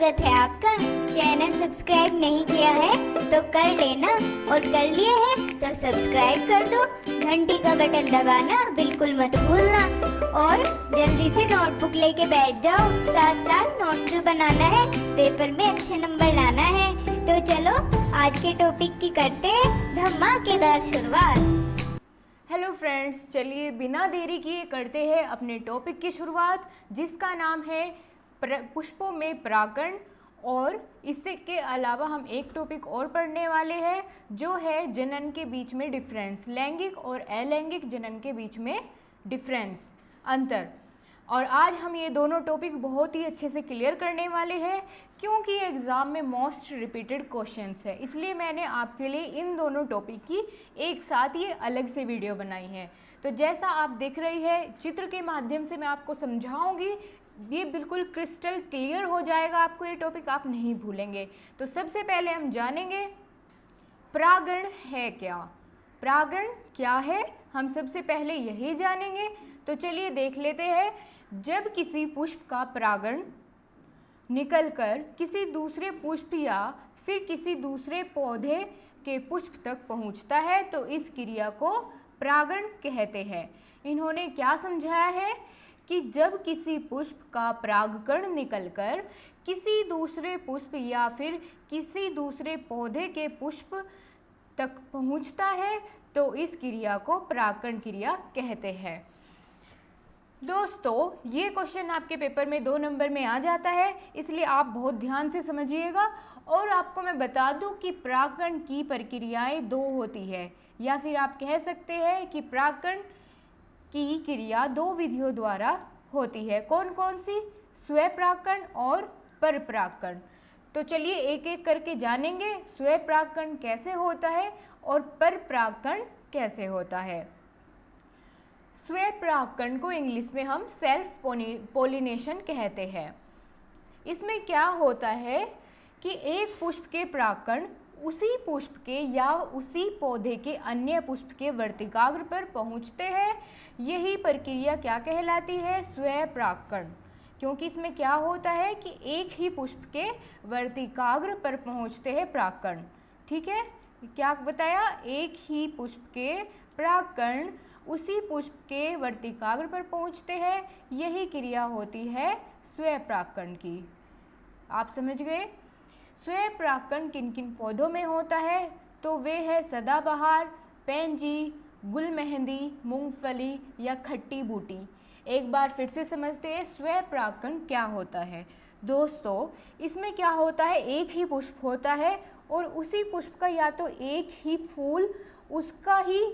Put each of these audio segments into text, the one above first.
स्वागत है आपका। चैनल सब्सक्राइब नहीं किया है तो कर लेना, और कर लिया है तो सब्सक्राइब कर दो। घंटी का बटन दबाना बिल्कुल मत भूलना, और जल्दी से नोटबुक लेके बैठ जाओ। साथ साथ नोट्स भी बनाना है, पेपर में अच्छे नंबर लाना है। तो चलो आज के टॉपिक की करते हैं धमाकेदार शुरुआत। हेलो फ्रेंड्स, चलिए बिना देरी किए करते हैं अपने टॉपिक की शुरुआत, जिसका नाम है पुष्पों में परागण। और इससे के अलावा हम एक टॉपिक और पढ़ने वाले हैं, जो है जनन के बीच में डिफरेंस, लैंगिक और अलैंगिक जनन के बीच में डिफरेंस, अंतर। और आज हम ये दोनों टॉपिक बहुत ही अच्छे से क्लियर करने वाले हैं, क्योंकि एग्ज़ाम में मोस्ट रिपीटेड क्वेश्चंस है। इसलिए मैंने आपके लिए इन दोनों टॉपिक की एक साथ ये अलग से वीडियो बनाई है। तो जैसा आप देख रही है, चित्र के माध्यम से मैं आपको समझाऊंगी, ये बिल्कुल क्रिस्टल क्लियर हो जाएगा आपको, ये टॉपिक आप नहीं भूलेंगे। तो सबसे पहले हम जानेंगे परागण है क्या। परागण क्या है, हम सबसे पहले यही जानेंगे। तो चलिए देख लेते हैं। जब किसी पुष्प का परागण निकलकर किसी दूसरे पुष्प या फिर किसी दूसरे पौधे के पुष्प तक पहुंचता है, तो इस क्रिया को परागण कहते हैं। इन्होंने क्या समझाया है कि जब किसी पुष्प का परागकण निकलकर किसी दूसरे पुष्प या फिर किसी दूसरे पौधे के पुष्प तक पहुंचता है, तो इस क्रिया को परागण क्रिया कहते हैं। दोस्तों, ये क्वेश्चन आपके पेपर में 2 नंबर में आ जाता है, इसलिए आप बहुत ध्यान से समझिएगा। और आपको मैं बता दूं कि परागण की प्रक्रियाएं 2 होती है, या फिर आप कह सकते हैं कि परागण की क्रिया 2 विधियों द्वारा होती है। कौन कौन सी? स्वपरागण और परपरागण। तो चलिए एक एक करके जानेंगे स्वपरागण कैसे होता है और परपरागण कैसे होता है। स्वपरागण को इंग्लिश में हम सेल्फ पोलिनेशन कहते हैं। इसमें क्या होता है कि एक पुष्प के परागकण उसी पुष्प के या उसी पौधे के अन्य पुष्प के वर्तिकाग्र पर पहुंचते हैं। यही प्रक्रिया क्या कहलाती है? स्वपरागण। क्योंकि इसमें क्या होता है कि एक ही पुष्प के वर्तिकाग्र पर पहुंचते हैं परागकण। ठीक है, क्या बताया? एक ही पुष्प के परागकण उसी पुष्प के वर्तिकाग्र पर पहुंचते हैं। यही क्रिया होती है स्वपरागण की। आप समझ गए? स्वपरागण किन किन पौधों में होता है? तो वे है सदाबहार, पैंजी, गुलमेहंदी, मूंगफली या खट्टी बूटी। एक बार फिर से समझते हैं स्वपरागण क्या होता है। दोस्तों, इसमें क्या होता है, एक ही पुष्प होता है और उसी पुष्प का या तो एक ही फूल, उसका ही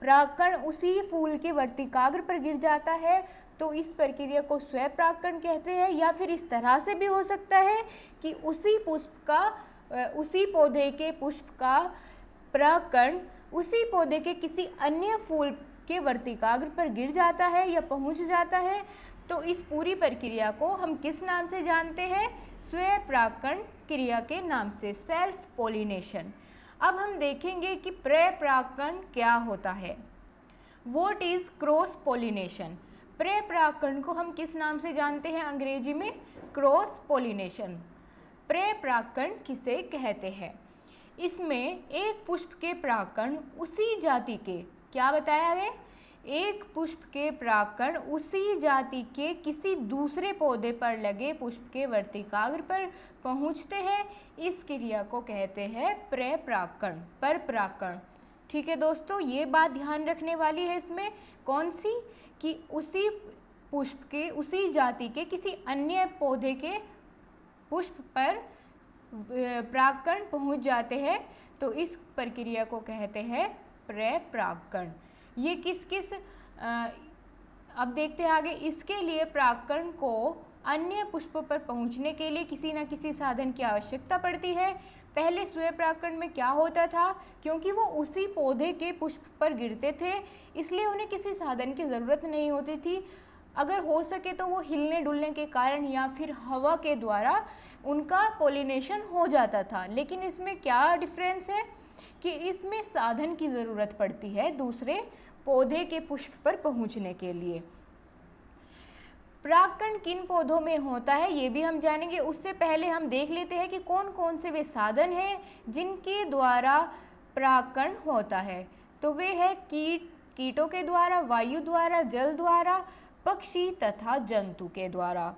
परागकण उसी फूल के वर्तिकाग्र पर गिर जाता है, तो इस प्रक्रिया को स्वपरागण कहते हैं। या फिर इस तरह से भी हो सकता है कि उसी पुष्प का, उसी पौधे के पुष्प का परागकण उसी पौधे के किसी अन्य फूल के वर्तिकाग्र पर गिर जाता है या पहुंच जाता है, तो इस पूरी प्रक्रिया को हम किस नाम से जानते हैं? स्वपरागण क्रिया के नाम से, सेल्फ पोलिनेशन। अब हम देखेंगे कि परपरागण क्या होता है। What is cross pollination? परपरागण को हम किस नाम से जानते हैं अंग्रेजी में? Cross pollination. परपरागण किसे कहते हैं? इसमें एक पुष्प के परागकण उसी जाति के, क्या बताया है? एक पुष्प के परागकण उसी जाति के किसी दूसरे पौधे पर लगे पुष्प के वर्तिकाग्र पर पहुंचते हैं। इस क्रिया को कहते हैं परपरागण, परपरागण। ठीक है दोस्तों, ये बात ध्यान रखने वाली है इसमें। कौन सी? कि उसी पुष्प के, उसी जाति के किसी अन्य पौधे के पुष्प पर परागकण पहुंच जाते हैं, तो इस प्रक्रिया को कहते हैं परपरागण। ये किस किस अब देखते हैं आगे। इसके लिए परागकण को अन्य पुष्प पर पहुंचने के लिए किसी न किसी साधन की आवश्यकता पड़ती है। पहले स्वपरागण में क्या होता था, क्योंकि वो उसी पौधे के पुष्प पर गिरते थे, इसलिए उन्हें किसी साधन की ज़रूरत नहीं होती थी। अगर हो सके तो वो हिलने डुलने के कारण या फिर हवा के द्वारा उनका पोलिनेशन हो जाता था। लेकिन इसमें क्या डिफरेंस है कि इसमें साधन की ज़रूरत पड़ती है दूसरे पौधे के पुष्प पर पहुंचने के लिए। परागकण किन पौधों में होता है ये भी हम जानेंगे। उससे पहले हम देख लेते हैं कि कौन कौन से वे साधन हैं जिनके द्वारा परागकण होता है। तो वे है कीटों के द्वारा, वायु द्वारा, जल द्वारा, पक्षी तथा जंतु के द्वारा।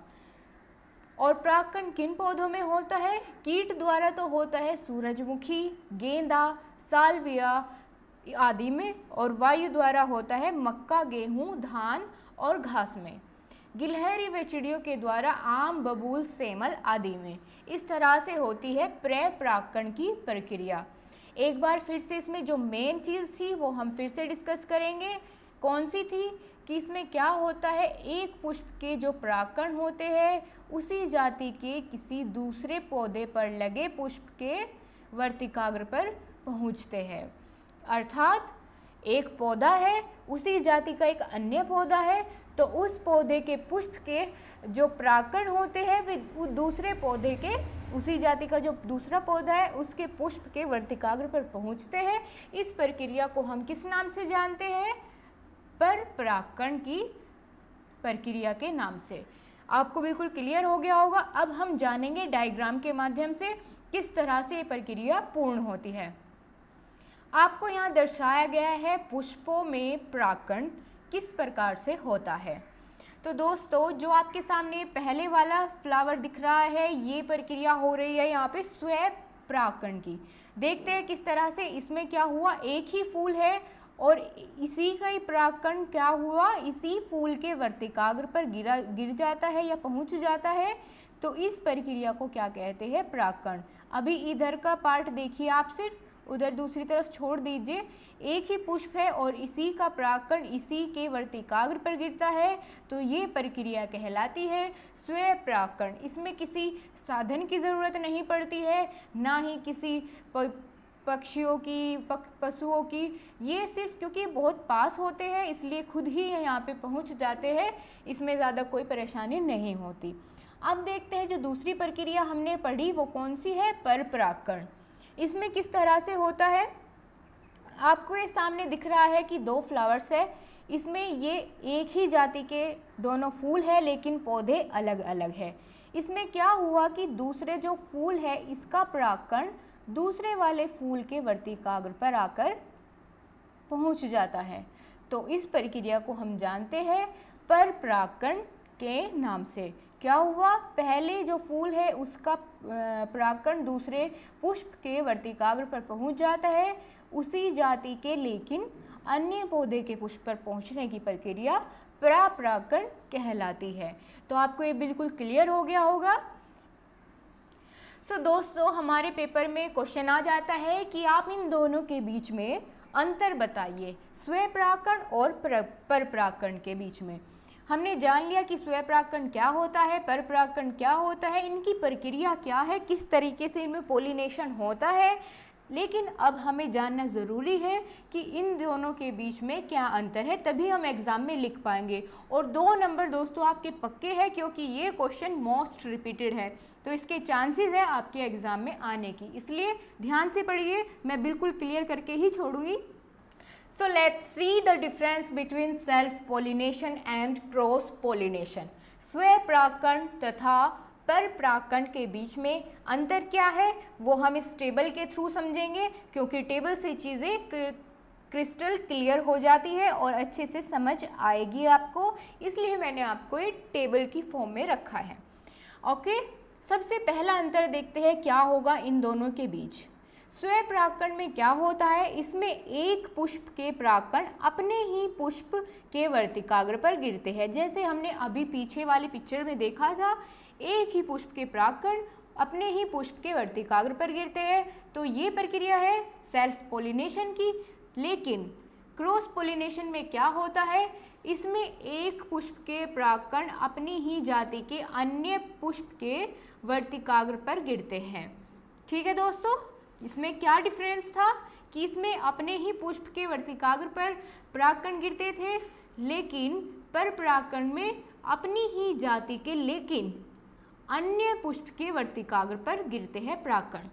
और परागकण किन पौधों में होता है? कीट द्वारा तो होता है सूरजमुखी, गेंदा, साल्विया आदि में, और वायु द्वारा होता है मक्का, गेहूं, धान और घास में। गिलहरी व चिड़ियों के द्वारा आम, बबूल, सेमल आदि में। इस तरह से होती है परागकण की प्रक्रिया। एक बार फिर से इसमें जो मेन चीज़ थी वो हम फिर से डिस्कस करेंगे। कौन सी थी? कि इसमें क्या होता है, एक पुष्प के जो परागकण होते हैं उसी जाति के किसी दूसरे पौधे पर लगे पुष्प के वर्तिकाग्र पर पहुंचते हैं। अर्थात एक पौधा है, उसी जाति का एक अन्य पौधा है, तो उस पौधे के पुष्प के जो परागकण होते हैं वे दूसरे पौधे के, उसी जाति का जो दूसरा पौधा है उसके पुष्प के वर्तिकाग्र पर पहुंचते हैं। इस प्रक्रिया को हम किस नाम से जानते हैं? परागकण की प्रक्रिया के नाम से। आपको बिल्कुल क्लियर हो गया होगा। अब हम जानेंगे डायग्राम के माध्यम से किस तरह से ये प्रक्रिया पूर्ण होती है। आपको यहाँ दर्शाया गया है पुष्पों में परागकण किस प्रकार से होता है। तो दोस्तों, जो आपके सामने पहले वाला फ्लावर दिख रहा है, ये प्रक्रिया हो रही है यहाँ पे स्वयं परागकण की। देखते हैं किस तरह से। इसमें क्या हुआ, एक ही फूल है और इसी का ही परागकण क्या हुआ, इसी फूल के वर्तिकाग्र पर गिर जाता है या पहुंच जाता है। तो इस प्रक्रिया को क्या कहते हैं? परागकण। अभी इधर का पार्ट देखिए आप, सिर्फ उधर दूसरी तरफ छोड़ दीजिए। एक ही पुष्प है और इसी का परागकण इसी के वर्तिकाग्र पर गिरता है, तो ये प्रक्रिया कहलाती है स्वयं परागकण। इसमें किसी साधन की ज़रूरत नहीं पड़ती है, ना ही किसी पक्षियों की, पशुओं की। ये सिर्फ क्योंकि बहुत पास होते हैं इसलिए खुद ही यहाँ पे पहुँच जाते हैं, इसमें ज़्यादा कोई परेशानी नहीं होती। अब देखते हैं जो दूसरी प्रक्रिया हमने पढ़ी वो कौन सी है? परागकण। इसमें किस तरह से होता है? आपको ये सामने दिख रहा है कि दो फ्लावर्स है। इसमें ये एक ही जाति के दोनों फूल है लेकिन पौधे अलग अलग है। इसमें क्या हुआ कि दूसरे जो फूल है इसका परागकण दूसरे वाले फूल के वर्तिकाग्र पर आकर पहुंच जाता है। तो इस प्रक्रिया को हम जानते हैं परागकण के नाम से। क्या हुआ, पहले जो फूल है उसका परागकण दूसरे पुष्प के वर्तिकाग्र पर पहुंच जाता है उसी जाति के, लेकिन अन्य पौधे के पुष्प पर पहुंचने की प्रक्रिया परागकण कहलाती है। तो आपको ये बिल्कुल क्लियर हो गया होगा। तो दोस्तों, हमारे पेपर में क्वेश्चन आ जाता है कि आप इन दोनों के बीच में अंतर बताइए, स्वयं परागकण और परागकण के बीच में। हमने जान लिया कि स्वयं परागकण क्या होता है, परागकण क्या होता है, इनकी प्रक्रिया क्या है, किस तरीके से इनमें पोलिनेशन होता है। लेकिन अब हमें जानना ज़रूरी है कि इन दोनों के बीच में क्या अंतर है, तभी हम एग्ज़ाम में लिख पाएंगे। और 2 नंबर दोस्तों आपके पक्के हैं क्योंकि ये क्वेश्चन मोस्ट रिपीटेड है, तो इसके चांसेस है आपके एग्ज़ाम में आने की, इसलिए ध्यान से पढ़िए, मैं बिल्कुल क्लियर करके ही छोड़ूंगी। So let's see the difference between self pollination and cross pollination. स्वयं परागकण तथा परागकण के बीच में अंतर क्या है वो हम इस टेबल के थ्रू समझेंगे, क्योंकि टेबल से चीज़ें क्रिस्टल क्लियर हो जाती है और अच्छे से समझ आएगी आपको, इसलिए मैंने आपको ये टेबल की फॉर्म में रखा है। ओके, सबसे पहला अंतर देखते हैं क्या होगा इन दोनों के बीच। स्वयं परागकण में क्या होता है, इसमें एक पुष्प के परागकण अपने ही पुष्प के वर्तिकाग्र पर गिरते हैं। जैसे हमने अभी पीछे वाली पिक्चर में देखा था, एक ही पुष्प के परागकण अपने ही पुष्प के वर्तिकाग्र पर गिरते हैं, तो ये प्रक्रिया है सेल्फ पोलिनेशन की। लेकिन क्रॉस पोलिनेशन में क्या होता है, इसमें एक पुष्प के परागकण अपनी ही जाति के अन्य पुष्प के वर्तिकाग्र पर गिरते हैं। ठीक है दोस्तों, इसमें क्या डिफरेंस था कि इसमें अपने ही पुष्प के वर्तिकाग्र पर परागकण गिरते थे, लेकिन परागकण में अपनी ही जाति के लेकिन अन्य पुष्प के वर्तिकाग्र पर गिरते हैं परागकण।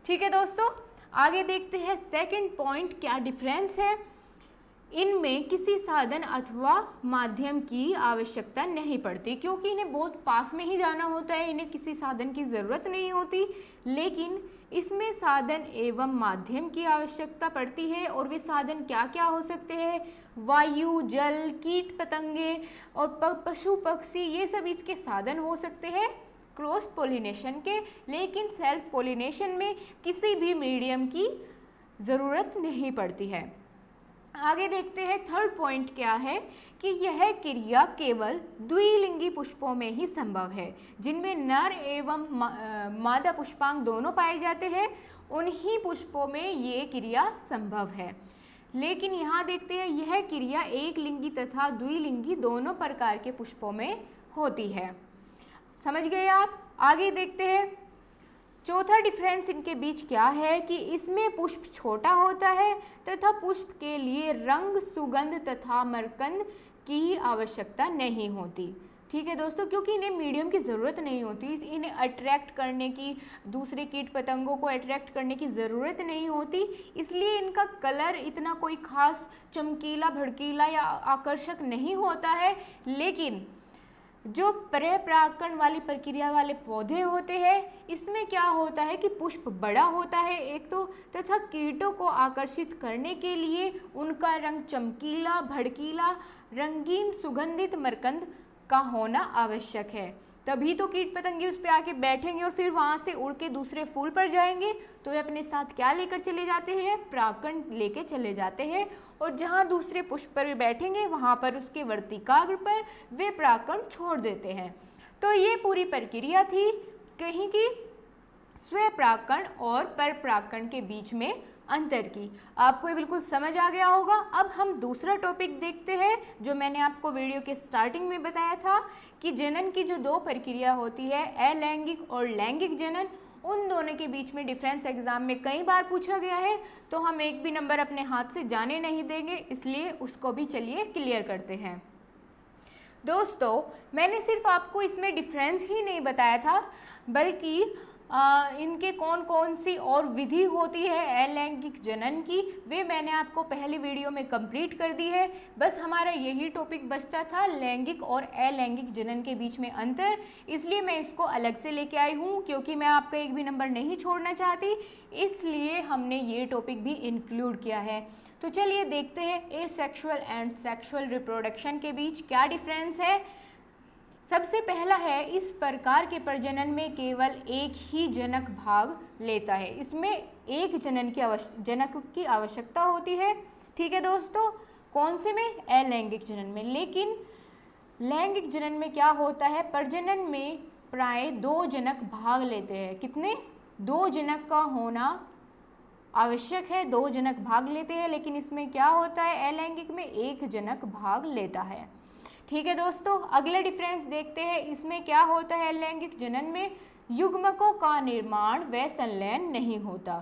ठीक है दोस्तों, आगे देखते हैं सेकंड पॉइंट क्या डिफरेंस है। इनमें किसी साधन अथवा माध्यम की आवश्यकता नहीं पड़ती, क्योंकि इन्हें बहुत पास में ही जाना होता है, इन्हें किसी साधन की ज़रूरत नहीं होती। लेकिन इसमें साधन एवं माध्यम की आवश्यकता पड़ती है, और वे साधन क्या क्या हो सकते हैं? वायु, जल, कीट पतंगे और पशु पक्षी, ये सब इसके साधन हो सकते हैं क्रॉस पोलिनेशन के। लेकिन सेल्फ पोलिनेशन में किसी भी मीडियम की ज़रूरत नहीं पड़ती है। आगे देखते हैं थर्ड पॉइंट क्या है कि यह क्रिया केवल द्विलिंगी पुष्पों में ही संभव है, जिनमें नर एवं मादा पुष्पांग दोनों पाए जाते हैं, उन्हीं पुष्पों में ये क्रिया संभव है। लेकिन यहाँ देखते हैं यह क्रिया एक लिंगी तथा द्विलिंगी दोनों प्रकार के पुष्पों में होती है। समझ गए आप? आगे देखते हैं चौथा डिफरेंस इनके बीच क्या है कि इसमें पुष्प छोटा होता है तथा पुष्प के लिए रंग, सुगंध तथा मकरंद की आवश्यकता नहीं होती। ठीक है दोस्तों, क्योंकि इन्हें मीडियम की ज़रूरत नहीं होती, इन्हें अट्रैक्ट करने की, दूसरे कीट पतंगों को अट्रैक्ट करने की ज़रूरत नहीं होती, इसलिए इनका कलर इतना कोई खास चमकीला, भड़कीला या आकर्षक नहीं होता है। लेकिन जो परपरागण वाली प्रक्रिया वाले पौधे होते हैं, इसमें क्या होता है कि पुष्प बड़ा होता है एक तो, तथा कीटों को आकर्षित करने के लिए उनका रंग चमकीला, भड़कीला, रंगीन, सुगंधित मकरंद का होना आवश्यक है। तभी तो कीट पतंगे उस पर आके बैठेंगे और फिर वहाँ से उड़ के दूसरे फूल पर जाएंगे, तो वे अपने साथ क्या लेकर चले जाते हैं? परागकण लेके चले जाते हैं, और जहाँ दूसरे पुष्प पर बैठेंगे वहाँ पर उसके वर्तिकाग्र पर वे परागकण छोड़ देते हैं। तो ये पूरी प्रक्रिया थी कहीं की स्वपरागकण और परपरागकण के बीच में अंतर की। आपको ये बिल्कुल समझ आ गया होगा। अब हम दूसरा टॉपिक देखते हैं, जो मैंने आपको वीडियो के स्टार्टिंग में बताया था कि जनन की जो दो प्रक्रिया होती है, अलैंगिक और लैंगिक जनन, उन दोनों के बीच में डिफरेंस एग्जाम में कई बार पूछा गया है, तो हम एक भी नंबर अपने हाथ से जाने नहीं देंगे, इसलिए उसको भी चलिए क्लियर करते हैं। दोस्तों, मैंने सिर्फ आपको इसमें डिफरेंस ही नहीं बताया था, बल्कि इनके कौन कौन सी और विधि होती है अलैंगिक जनन की, वे मैंने आपको पहली वीडियो में कंप्लीट कर दी है। बस हमारा यही टॉपिक बचता था, लैंगिक और अलैंगिक जनन के बीच में अंतर, इसलिए मैं इसको अलग से लेके आई हूँ, क्योंकि मैं आपका एक भी नंबर नहीं छोड़ना चाहती, इसलिए हमने ये टॉपिक भी इंक्लूड किया है। तो चलिए देखते हैं एसेक्सुअल एंड सेक्सुअल रिप्रोडक्शन के बीच क्या डिफरेंस है। सबसे पहला है, इस प्रकार के प्रजनन में केवल एक ही जनक भाग लेता है। इसमें एक जनक की आवश्यकता होती है। ठीक है दोस्तों, कौन से में? अलैंगिक जनन में। लेकिन लैंगिक जनन में क्या होता है? प्रजनन में प्राय दो जनक भाग लेते हैं। कितने? दो जनक का होना आवश्यक है, दो जनक भाग लेते हैं, लेकिन इसमें क्या होता है? अलैंगिक में एक जनक भाग लेता है। ठीक है दोस्तों, अगला डिफरेंस देखते हैं। इसमें क्या होता है? लैंगिक जनन में युग्मकों का निर्माण व संलयन नहीं होता।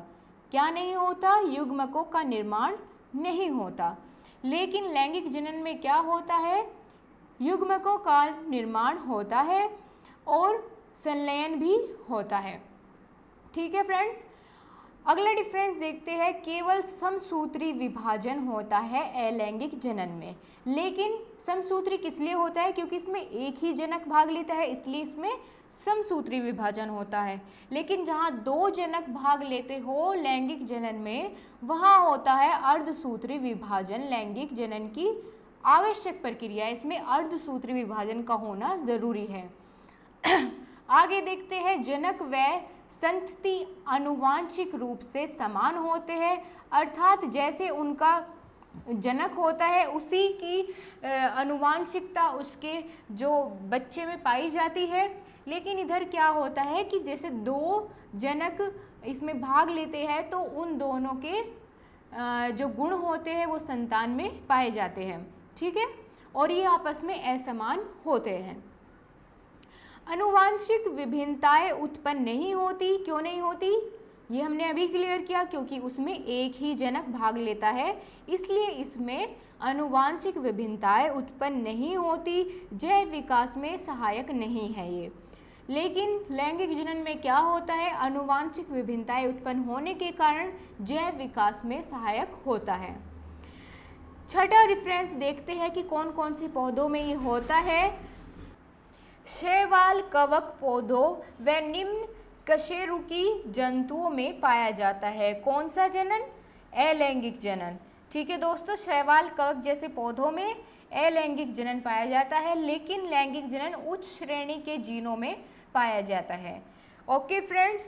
क्या नहीं होता? युग्मकों का निर्माण नहीं होता। लेकिन लैंगिक जनन में क्या होता है? युग्मकों का निर्माण होता है और संलयन भी होता है। ठीक है फ्रेंड्स, अगला डिफरेंस देखते हैं। केवल समसूत्री विभाजन होता है अलैंगिक जनन में। लेकिन समसूत्री किस लिए होता है? क्योंकि इसमें एक ही जनक भाग लेता है, इसलिए इसमें समसूत्री विभाजन होता है। लेकिन जहाँ दो जनक भाग लेते हो लैंगिक जनन में, वहाँ होता है अर्धसूत्री विभाजन। लैंगिक जनन की आवश्यक प्रक्रिया, इसमें अर्धसूत्री विभाजन का होना जरूरी है। आगे देखते हैं, जनक व संतति आनुवांशिक रूप से समान होते हैं, अर्थात जैसे उनका जनक होता है उसी की आनुवांशिकता उसके जो बच्चे में पाई जाती है। लेकिन इधर क्या होता है कि जैसे दो जनक इसमें भाग लेते हैं, तो उन दोनों के जो गुण होते हैं वो संतान में पाए जाते हैं। ठीक है, और ये आपस में असमान होते हैं। आनुवांशिक विभिन्नताएं उत्पन्न नहीं होती। क्यों नहीं होती? ये हमने अभी क्लियर किया, क्योंकि उसमें एक ही जनक भाग लेता है, इसलिए इसमें आनुवांशिक विभिन्नताएं उत्पन्न नहीं होती। जैव विकास में सहायक नहीं है ये। लेकिन लैंगिक जनन में क्या होता है? आनुवांशिक विभिन्नताएं उत्पन्न होने के कारण जैव विकास में सहायक होता है। छठा रेफरेंस देखते हैं कि कौन कौन से पौधों में ये होता है। शैवाल कवक पौधों व निम्न कशेरुकी जंतुओं में पाया जाता है। कौन सा जनन? अलैंगिक जनन। ठीक है दोस्तों, शैवाल कवक जैसे पौधों में अलैंगिक जनन पाया जाता है, लेकिन लैंगिक जनन उच्च श्रेणी के जीनों में पाया जाता है। ओके फ्रेंड्स,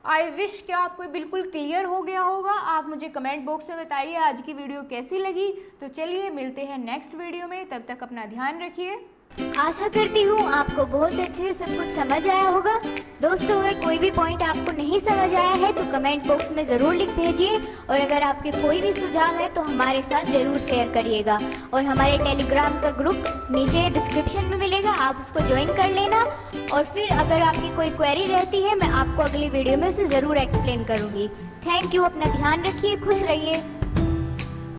आई विश कि आपको बिल्कुल क्लियर हो गया होगा। आप मुझे कमेंट बॉक्स में बताइए आज की वीडियो कैसी लगी। तो चलिए मिलते हैं नेक्स्ट वीडियो में, तब तक अपना ध्यान रखिए। आशा करती हूँ आपको बहुत अच्छे से सब कुछ समझ आया होगा। दोस्तों, अगर कोई भी पॉइंट आपको नहीं समझ आया है तो कमेंट बॉक्स में ज़रूर लिख भेजिए, और अगर आपके कोई भी सुझाव है तो हमारे साथ ज़रूर शेयर करिएगा। और हमारे टेलीग्राम का ग्रुप नीचे डिस्क्रिप्शन में मिलेगा, आप उसको ज्वाइन कर लेना। और फिर अगर आपकी कोई क्वेरी रहती है, मैं आपको अगली वीडियो में उसे ज़रूर एक्सप्लेन करूँगी। थैंक यू, अपना ध्यान रखिए, खुश रहिए।